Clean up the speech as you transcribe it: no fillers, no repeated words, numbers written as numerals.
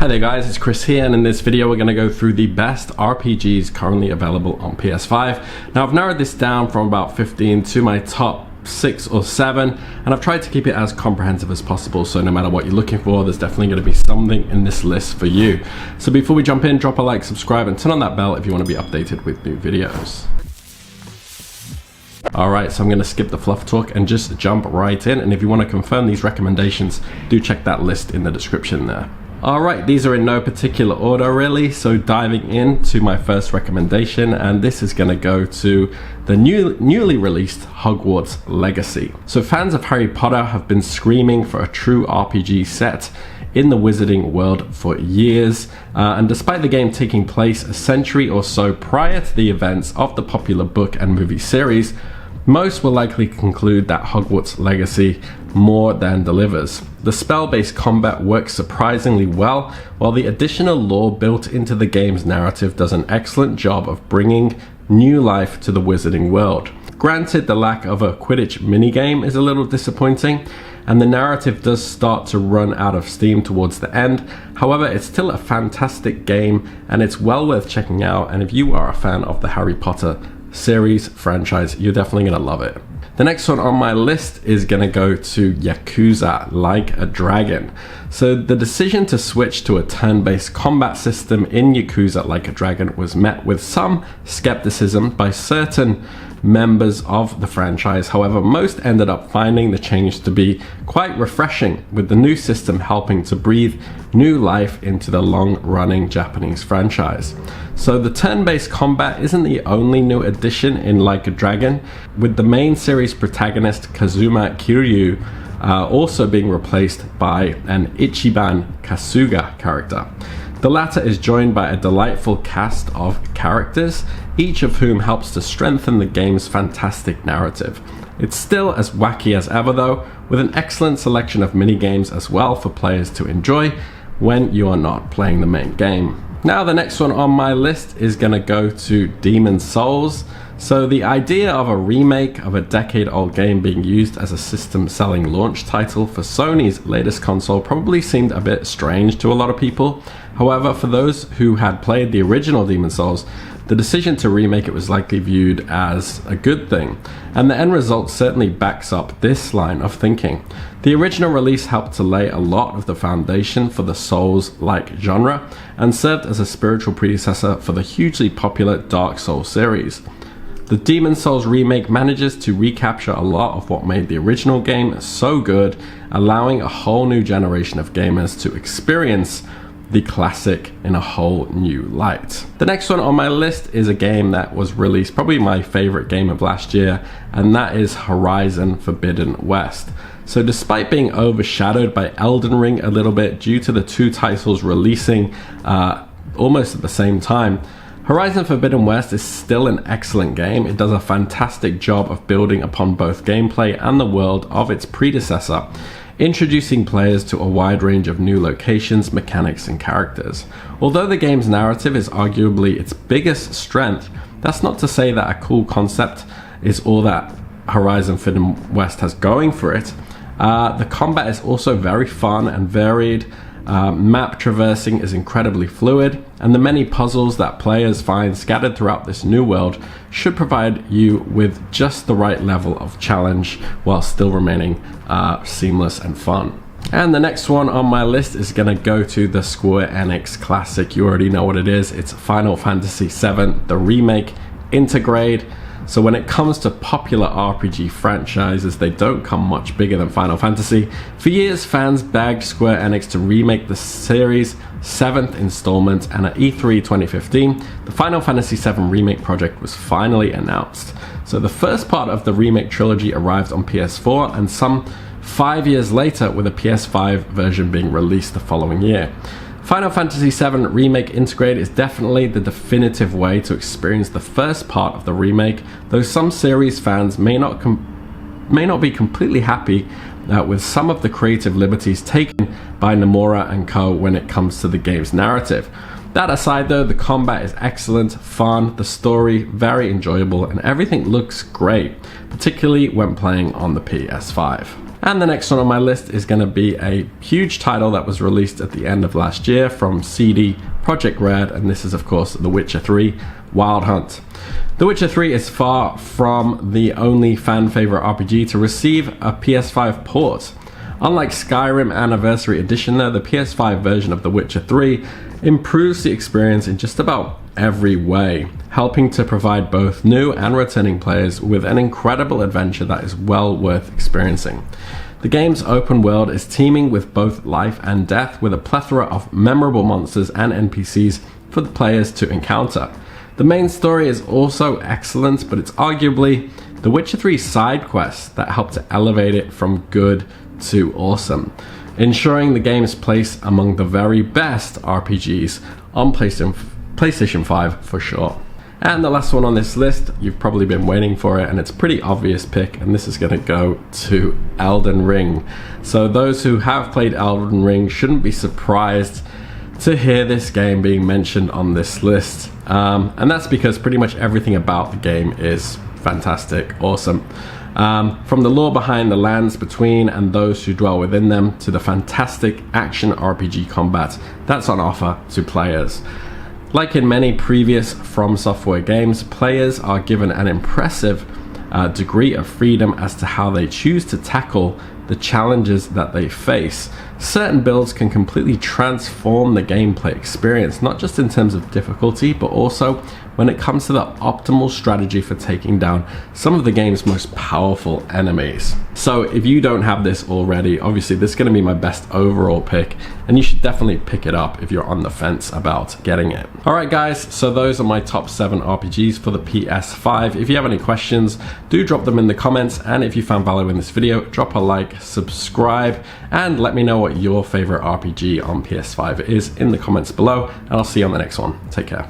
Hi there guys, it's Chris here, and in this video we're going to go through the best RPGs currently available on PS5. Now I've narrowed this down from about 15 to my top 6 or 7, and I've tried to keep it as comprehensive as possible, so no matter what you're looking for, there's definitely going to be something in this list for you. So before we jump in, drop a like, subscribe, and turn on that bell if you want to be updated with new videos. Alright, so I'm going to skip the fluff talk and just jump right in, and if you want to confirm these recommendations, do check that list in the description there. Alright, these are in no particular order really, so diving into my first recommendation, and this is going to go to the newly released Hogwarts Legacy. So fans of Harry Potter have been screaming for a true RPG set in the wizarding world for years, and despite the game taking place a century or so prior to the events of the popular book and movie series, most will likely conclude that Hogwarts Legacy more than delivers. The spell-based combat works surprisingly well, while the additional lore built into the game's narrative does an excellent job of bringing new life to the wizarding world. Granted, the lack of a Quidditch minigame is a little disappointing, and the narrative does start to run out of steam towards the end. However, it's still a fantastic game, and it's well worth checking out, and if you are a fan of the Harry Potter series franchise, you're definitely gonna love it. The next one on my list is gonna go to Yakuza Like a Dragon. So the decision to switch to a turn-based combat system in Yakuza Like a Dragon was met with some skepticism by certain members of the franchise. However, most ended up finding the change to be quite refreshing, with the new system helping to breathe new life into the long-running Japanese franchise. So the turn-based combat isn't the only new addition in Like a Dragon, with the main series protagonist Kazuma Kiryu also being replaced by an Ichiban Kasuga character. The latter is joined by a delightful cast of characters, each of whom helps to strengthen the game's fantastic narrative. It's still as wacky as ever though, with an excellent selection of minigames as well for players to enjoy when you are not playing the main game. Now the next one on my list is going to go to Demon's Souls. So the idea of a remake of a decade-old game being used as a system-selling launch title for Sony's latest console probably seemed a bit strange to a lot of people. However, for those who had played the original Demon's Souls, the decision to remake it was likely viewed as a good thing, and the end result certainly backs up this line of thinking. The original release helped to lay a lot of the foundation for the Souls-like genre, and served as a spiritual predecessor for the hugely popular Dark Souls series. The Demon's Souls remake manages to recapture a lot of what made the original game so good, allowing a whole new generation of gamers to experience the classic in a whole new light. The next one on my list is a game that was released, probably my favorite game of last year, and that is Horizon Forbidden West. So despite being overshadowed by Elden Ring a little bit due to the two titles releasing almost at the same time, Horizon Forbidden West is still an excellent game. It does a fantastic job of building upon both gameplay and the world of its predecessor, introducing players to a wide range of new locations, mechanics, and characters. Although the game's narrative is arguably its biggest strength, that's not to say that a cool concept is all that Horizon Forbidden West has going for it. The combat is also very fun and varied. Map traversing is incredibly fluid, and the many puzzles that players find scattered throughout this new world should provide you with just the right level of challenge while still remaining seamless and fun. And the next one on my list is going to go to the Square Enix classic. You already know what it is. It's Final Fantasy VII, the remake, INTEGRADE. So when it comes to popular RPG franchises, they don't come much bigger than Final Fantasy. For years, fans begged Square Enix to remake the series' 7th installment, and at E3 2015, the Final Fantasy VII Remake project was finally announced. So the first part of the remake trilogy arrived on PS4, and some 5 years later, with a PS5 version being released the following year. Final Fantasy VII Remake INTEGRADE is definitely the definitive way to experience the first part of the remake, though some series fans may not be completely happy with some of the creative liberties taken by Nomura and co when it comes to the game's narrative. That aside though, the combat is excellent, fun, the story very enjoyable, and everything looks great, particularly when playing on the PS5. And the next one on my list is going to be a huge title that was released at the end of last year from CD Projekt Red, and this is of course The Witcher 3 Wild Hunt. The Witcher 3 is far from the only fan favorite RPG to receive a PS5 port. Unlike Skyrim Anniversary Edition though, the PS5 version of The Witcher 3 improves the experience in just about every way, helping to provide both new and returning players with an incredible adventure that is well worth experiencing. The game's open world is teeming with both life and death, with a plethora of memorable monsters and NPCs for the players to encounter. The main story is also excellent, but it's arguably The Witcher 3 side quests that help to elevate it from good to awesome, ensuring the game's place among the very best RPGs on PlayStation 5 for sure. And the last one on this list, you've probably been waiting for it, and it's a pretty obvious pick, and this is going to go to Elden Ring. So those who have played Elden Ring shouldn't be surprised to hear this game being mentioned on this list. And that's because pretty much everything about the game is fantastic, awesome. From the lore behind the lands between and those who dwell within them, to the fantastic action RPG combat that's on offer to players. Like in many previous From Software games, players are given an impressive degree of freedom as to how they choose to tackle the challenges that they face. Certain builds can completely transform the gameplay experience, not just in terms of difficulty, but also when it comes to the optimal strategy for taking down some of the game's most powerful enemies. So if you don't have this already, obviously this is going to be my best overall pick, and you should definitely pick it up if you're on the fence about getting it. Alright guys, so those are my top 7 RPGs for the PS5. If you have any questions, do drop them in the comments, and if you found value in this video, drop a like, subscribe, and let me know what your favorite RPG on PS5 is in the comments below, and I'll see you on the next one. Take care.